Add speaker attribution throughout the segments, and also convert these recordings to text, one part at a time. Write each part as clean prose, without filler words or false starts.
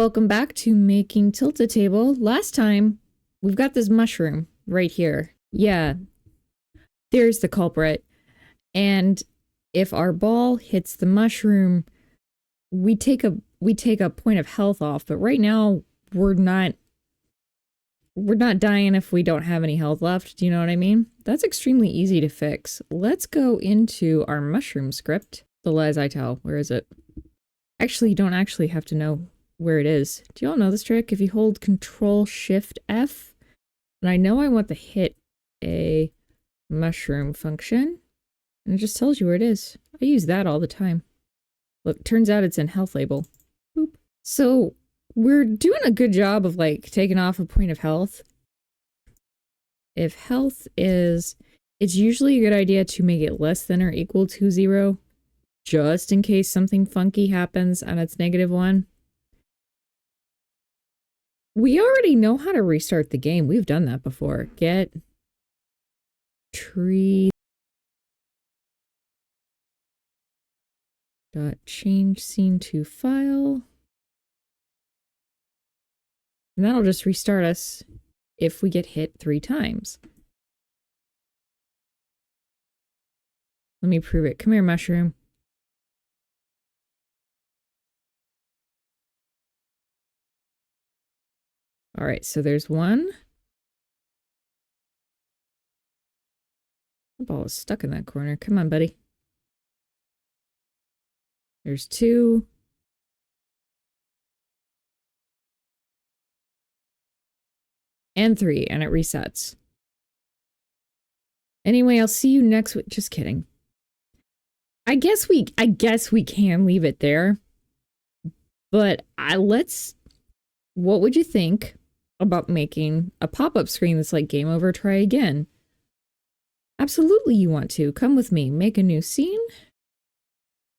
Speaker 1: Welcome back to making Tilt-A-Table. Last time, we've got this mushroom right here. Yeah, there's the culprit. And if our ball hits the mushroom, we take a point of health off. But right now, we're not dying if we don't have any health left. Do you know what I mean? That's extremely easy to fix. Let's go into our mushroom script. The lies I tell. Where is it? Actually, you don't actually have to know where it is. Do you all know this trick? If you hold Control-Shift-F, and I know I want to hit a mushroom function, and it just tells you where it is. I use that all the time. Look, turns out it's in health label. Boop. So we're doing a good job of like taking off a point of health. If health is, it's usually a good idea to make it less than or equal to 0, just in case something funky happens and it's -1. We already know how to restart the game. We've done that before. Get tree dot change scene to file. And that'll just restart us if we get hit 3 times. Let me prove it. Come here, mushroom. All right, so there's 1. The ball is stuck in that corner. Come on, buddy. There's 2. And 3, and it resets. Anyway, I'll see you next week. Just kidding. I guess we can leave it there. But what would you think about making a pop-up screen that's like game over, try again? Absolutely you want to. Come with me. Make a new scene.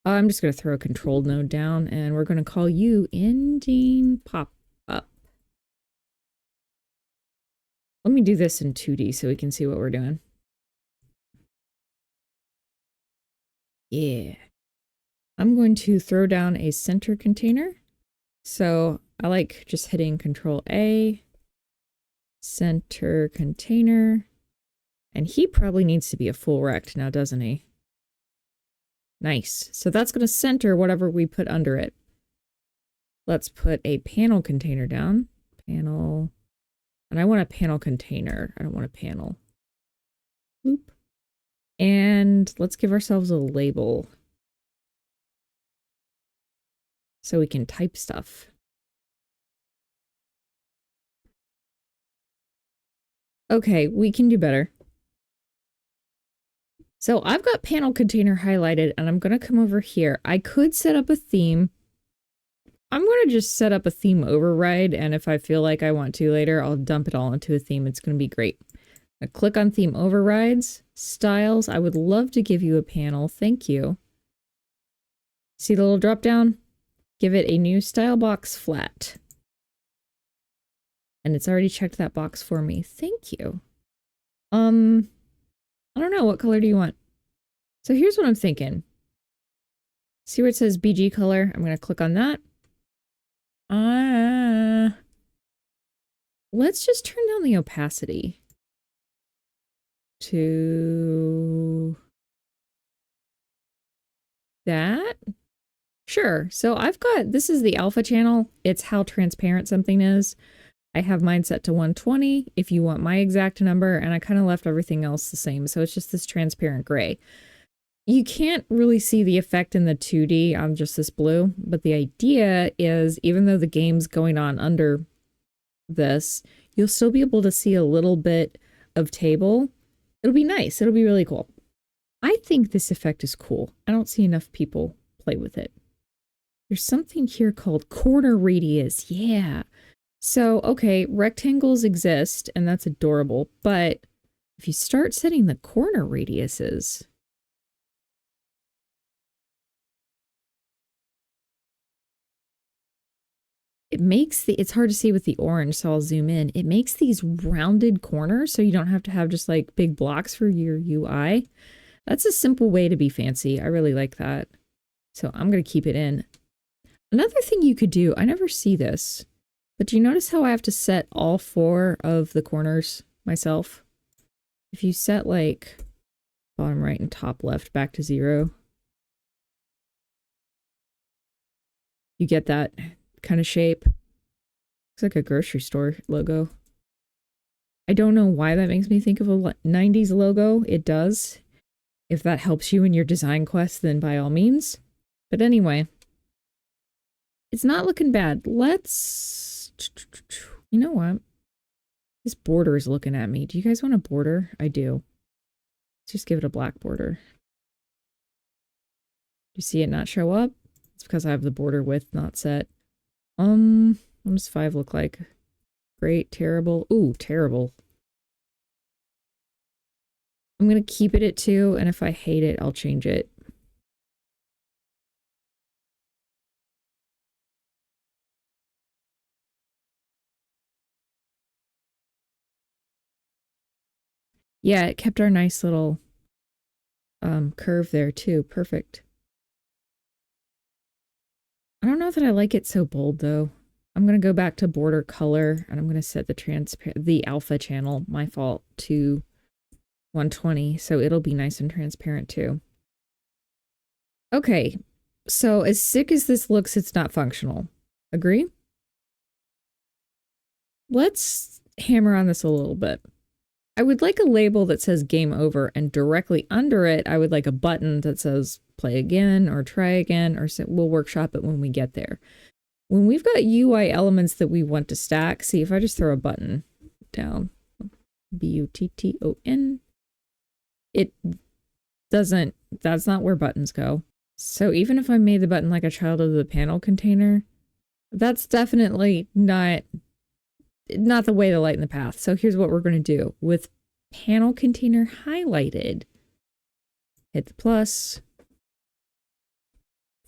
Speaker 1: I'm just going to throw a control node down and we're going to call you ending pop-up. Let me do this in 2D so we can see what we're doing. Yeah. I'm going to throw down a center container. So I like just hitting Control A, center container, and he probably needs to be a full rect now, doesn't he? Nice. So that's going to center whatever we put under it. Let's put a panel container down. Panel. And I want a panel container. I don't want a panel. Boop. And let's give ourselves a label so we can type stuff. Okay, we can do better. So I've got panel container highlighted and I'm going to come over here. I could set up a theme. I'm going to just set up a theme override, and if I feel like I want to later, I'll dump it all into a theme. It's going to be great. I click on theme overrides, styles. I would love to give you a panel. Thank you. See the little drop down? Give it a new style box flat. And it's already checked that box for me. Thank you. I don't know. What color do you want? So here's what I'm thinking. See where it says BG color? I'm going to click on that. Let's just turn down the opacity to that. Sure. So I've got, this is the alpha channel. It's how transparent something is. I have mine set to 120 if you want my exact number, and I kind of left everything else the same. So it's just this transparent gray. You can't really see the effect in the 2D on just this blue, but the idea is even though the game's going on under this, you'll still be able to see a little bit of table. It'll be nice. It'll be really cool. I think this effect is cool. I don't see enough people play with it. There's something here called corner radius. Yeah. So, okay, rectangles exist, and that's adorable, but if you start setting the corner radiuses, it makes it's hard to see with the orange, so I'll zoom in. It makes these rounded corners, so you don't have to have just like big blocks for your UI. That's a simple way to be fancy. I really like that. So I'm going to keep it in. Another thing you could do, I never see this, but do you notice how I have to set all 4 of the corners myself? If you set like bottom right and top left back to 0, you get that kind of shape. Looks like a grocery store logo. I don't know why that makes me think of a 90s logo. It does. If that helps you in your design quest, then by all means. But anyway, it's not looking bad. Let's... You know what? This border is looking at me. Do you guys want a border? I do. Let's just give it a black border. You see it not show up? It's because I have the border width not set. What does 5 look like? Great, terrible. Ooh, terrible. I'm gonna keep it at 2, and if I hate it, I'll change it. Yeah, it kept our nice little curve there too. Perfect. I don't know that I like it so bold though. I'm gonna go back to border color, and I'm gonna set the alpha channel, my fault, to 120, so it'll be nice and transparent too. Okay, so as sick as this looks, it's not functional. Agree? Let's hammer on this a little bit. I would like a label that says game over, and directly under it, I would like a button that says play again or try again, or we'll workshop it when we get there. When we've got UI elements that we want to stack, see if I just throw a button down, button, it doesn't, that's not where buttons go. So even if I made the button like a child of the panel container, that's definitely not the way to lighten the path. So here's what we're going to do. With panel container highlighted, hit the plus,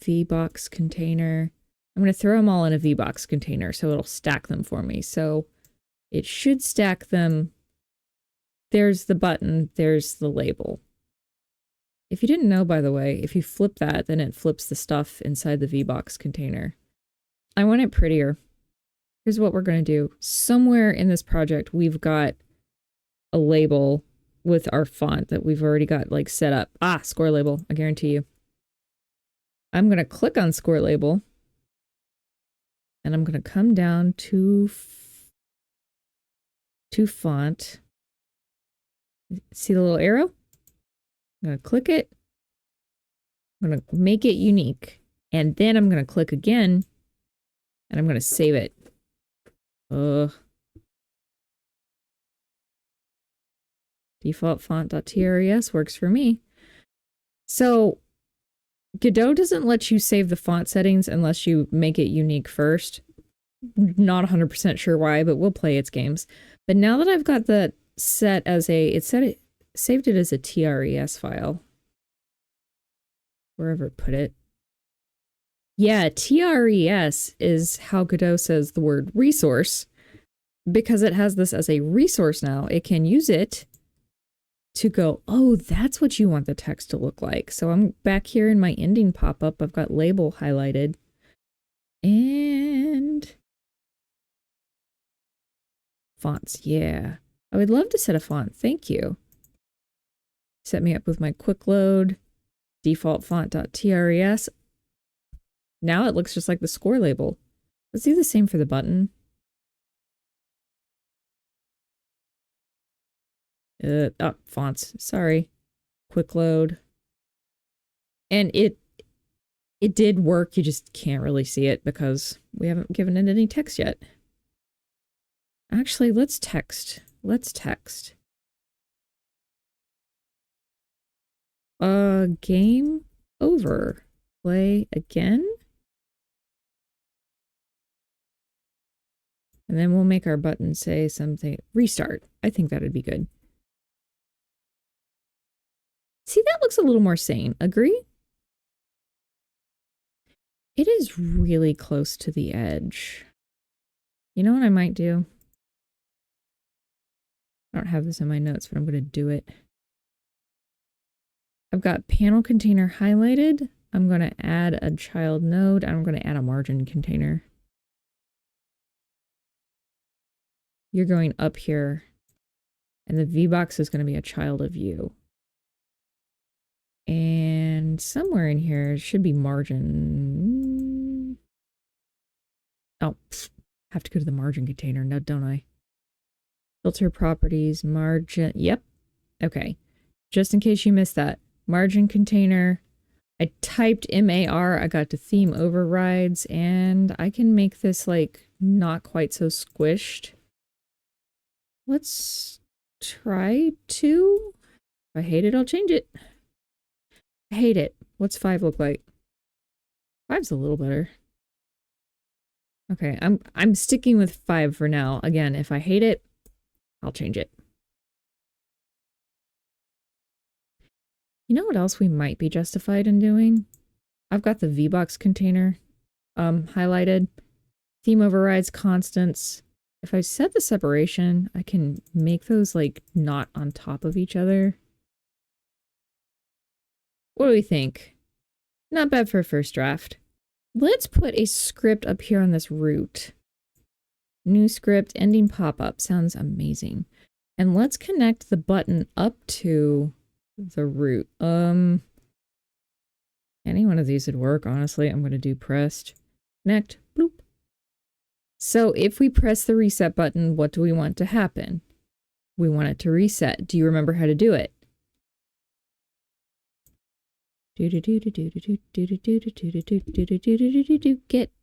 Speaker 1: VBox container. I'm going to throw them all in a VBox container so it'll stack them for me. So it should stack them. There's the button, there's the label. If you didn't know, by the way, if you flip that, then it flips the stuff inside the VBox container. I want it prettier. Here's what we're going to do. Somewhere in this project, we've got a label with our font that we've already got like set up. Ah, score label, I guarantee you. I'm going to click on score label. And I'm going to come down to font. See the little arrow? I'm going to click it. I'm going to make it unique. And then I'm going to click again. And I'm going to save it. Default font.tres works for me. So Godot doesn't let you save the font settings unless you make it unique first. Not 100% sure why, but we'll play its games. But now that I've got that set as saved it as a TRES file. Wherever it put it. Yeah, TRES is how Godot says the word resource. Because it has this as a resource now, it can use it to go, oh, that's what you want the text to look like. So I'm back here in my ending pop-up. I've got label highlighted. And fonts, yeah. I would love to set a font. Thank you. Set me up with my quick load, default font.tres. Now it looks just like the score label. Let's do the same for the button. Fonts, sorry. Quick load. And it did work, you just can't really see it because we haven't given it any text yet. Actually, let's text. Game over. Play again. And then we'll make our button say something. Restart. I think that'd be good. See, that looks a little more sane. Agree? It is really close to the edge. You know what I might do? I don't have this in my notes, but I'm going to do it. I've got panel container highlighted. I'm going to add a child node. I'm going to add a margin container. You're going up here. And the VBox is going to be a child of you. And somewhere in here should be margin. Oh, have to go to the margin container, no, don't I? Filter properties, margin. Yep. Okay. Just in case you missed that. Margin container. I typed MAR. I got to theme overrides. And I can make this like not quite so squished. Let's try to. If I hate it, I'll change it. I hate it. What's 5 look like? 5's a little better. Okay, I'm sticking with 5 for now. Again, if I hate it, I'll change it. You know what else we might be justified in doing? I've got the VBox container highlighted. Theme overrides, constants. If I set the separation, I can make those like not on top of each other. What do we think? Not bad for a first draft. Let's put a script up here on this root. New script, ending pop-up. Sounds amazing. And let's connect the button up to the root. Any one of these would work, honestly. I'm going to do pressed. Connect. Bloop. So if we press the reset button, what do we want to happen? We want it to reset. Do you remember how to do it? Get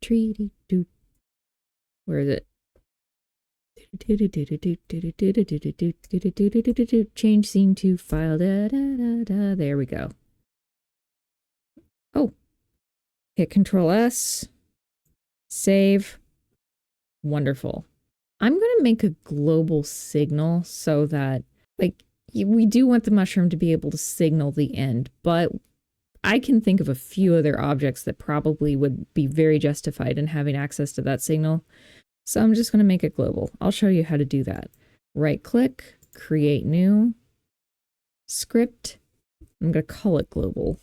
Speaker 1: treaty. Where is it? Change scene to file. There we go. Oh. Hit Control S. Save. Wonderful. I'm going to make a global signal so that, like, we do want the mushroom to be able to signal the end, but I can think of a few other objects that probably would be very justified in having access to that signal. So I'm just going to make it global. I'll show you how to do that. Right click, create new, script. I'm going to call it global.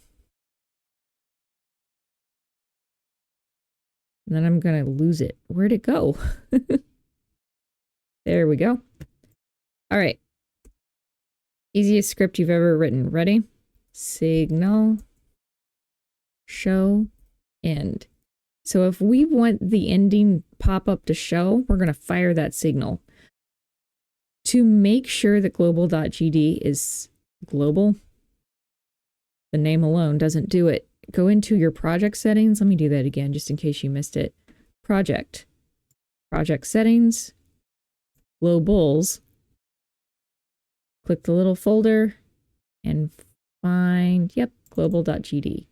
Speaker 1: And then I'm going to lose it. Where'd it go? There we go. All right. Easiest script you've ever written. Ready? Signal. Show. End. So if we want the ending pop-up to show, we're going to fire that signal. To make sure that global.gd is global, the name alone doesn't do it. Go into your project settings. Let me do that again, just in case you missed it. Project settings, globals. Click the little folder and find, yep, global.gd.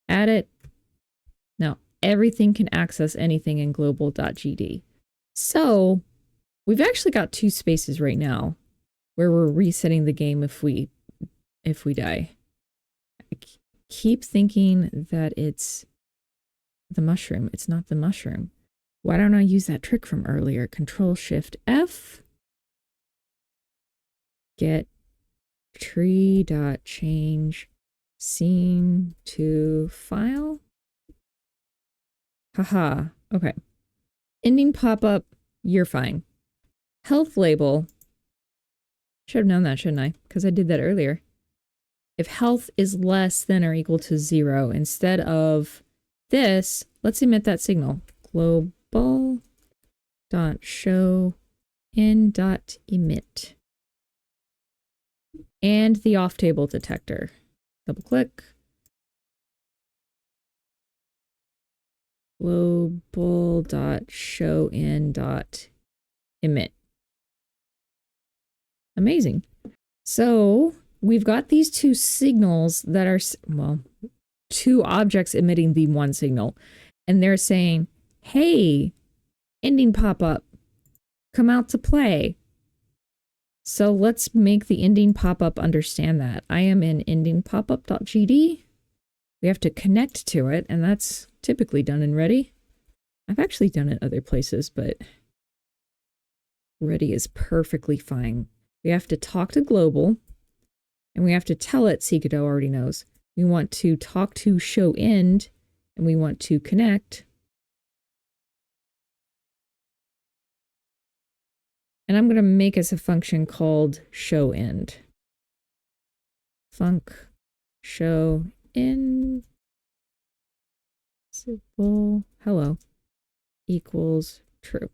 Speaker 1: Add it. Now, everything can access anything in global.gd. So, we've actually got 2 spaces right now where we're resetting the game if we die. Keep thinking that it's the mushroom. It's not the mushroom. Why don't I use that trick from earlier? Control-Shift-F. Get tree.change scene to file. Haha. Okay. Ending pop-up. You're fine. Health label. Should have known that, shouldn't I? Because I did that earlier. If health is less than or equal to 0, instead of this, let's emit that signal. Global.show in.emit. And the off-table detector. Double click. Global.show in.emit. Amazing. So we've got these 2 signals that are, well, 2 objects emitting the one signal. And they're saying, hey, ending pop-up, come out to play. So let's make the ending pop-up understand that. I am in ending popup.gd. We have to connect to it, and that's typically done in Ready. I've actually done it other places, but Ready is perfectly fine. We have to talk to global. And we have to tell it, see Godot already knows, We want to talk to show end, and we want to connect. And I'm going to make us a function called show end. Func show end simple hello equals true.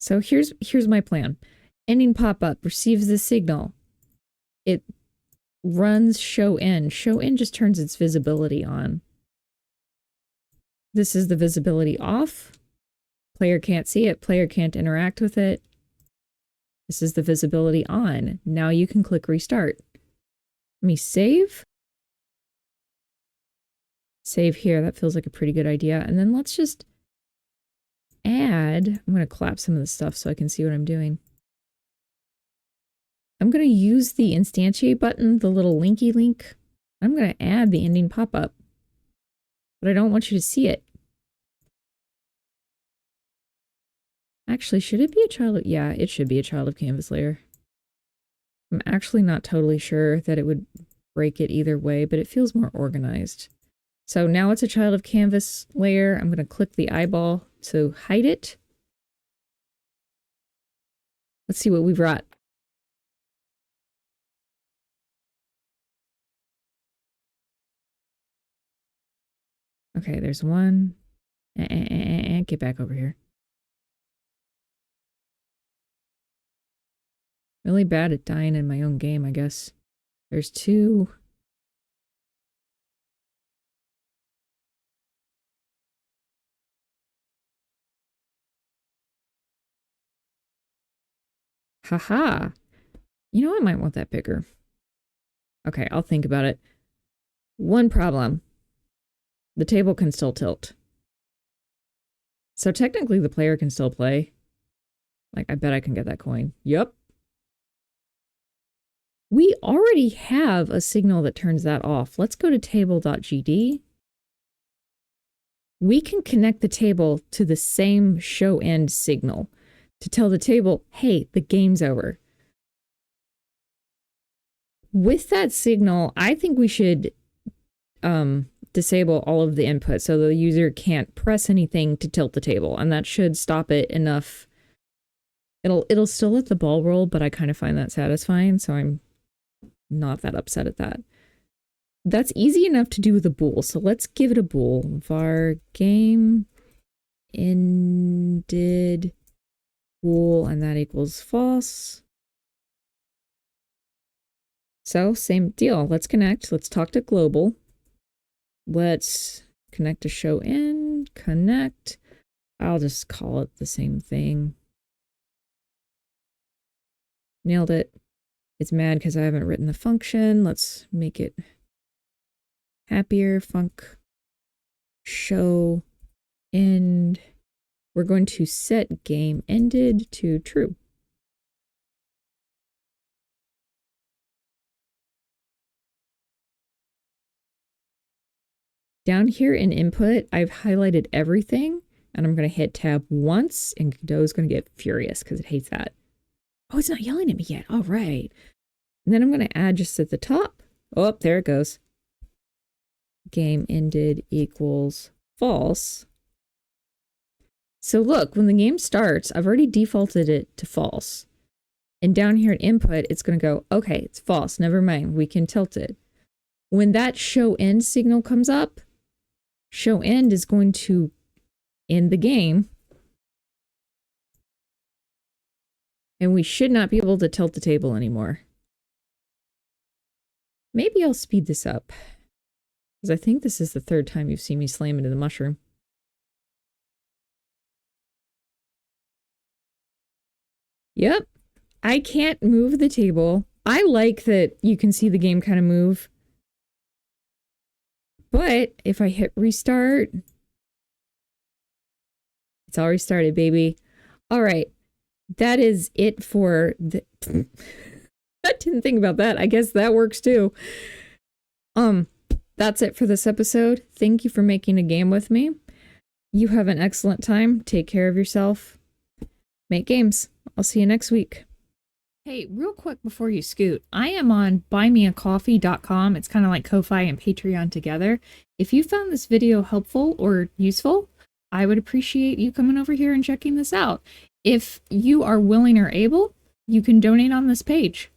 Speaker 1: So here's my plan. Ending pop-up receives the signal. It runs show end. Show end just turns its visibility on. This is the visibility off. Player can't see it. Player can't interact with it. This is the visibility on. Now you can click restart. Let me save. Save here. That feels like a pretty good idea. And then let's just add. I'm going to collapse some of this stuff so I can see what I'm doing. I'm going to use the instantiate button, the little linky link. I'm going to add the ending pop-up. But I don't want you to see it. Actually, should it be a child of... Yeah, it should be a child of canvas layer. I'm actually not totally sure that it would break it either way, but it feels more organized. So now it's a child of canvas layer. I'm going to click the eyeball to hide it. Let's see what we've wrought. Okay, there's one. Get back over here. Really bad at dying in my own game, I guess. There's two. Haha. You know, I might want that bigger. Okay, I'll think about it. One problem. The table can still tilt. So technically the player can still play. Like, I bet I can get that coin. Yup. We already have a signal that turns that off. Let's go to table.gd. We can connect the table to the same show end signal to tell the table, hey, the game's over. With that signal, I think we should disable all of the input so the user can't press anything to tilt the table, and that should stop it enough. It'll still let the ball roll, but I kind of find that satisfying, so I'm not that upset at that. That's easy enough to do with a bool, so let's give it a bool. Var game ended bool, and that equals false. So same deal. Let's connect. Let's talk to global. Let's connect to show end, connect. I'll just call it the same thing. Nailed it. It's mad because I haven't written the function. Let's make it happier. Func show end. We're going to set game ended to true. Down here in input, I've highlighted everything, and I'm going to hit tab once, and Godot is going to get furious because it hates that. Oh, it's not yelling at me yet. All right. And then I'm going to add just at the top. Oh, there it goes. Game ended equals false. So look, when the game starts, I've already defaulted it to false. And down here at input, it's going to go, okay, it's false. Never mind. We can tilt it. When that show end signal comes up, show end is going to end the game. And we should not be able to tilt the table anymore. Maybe I'll speed this up. Because I think this is the third time you've seen me slam into the mushroom. Yep. I can't move the table. I like that you can see the game kind of move. But if I hit restart, it's all restarted, baby. All right. That is it for the... I didn't think about that. I guess that works too. That's it for this episode. Thank you for making a game with me. You have an excellent time. Take care of yourself. Make games. I'll see you next week. Hey, real quick before you scoot, I am on buymeacoffee.com. It's kind of like Ko-Fi and Patreon together. If you found this video helpful or useful, I would appreciate you coming over here and checking this out. If you are willing or able, you can donate on this page.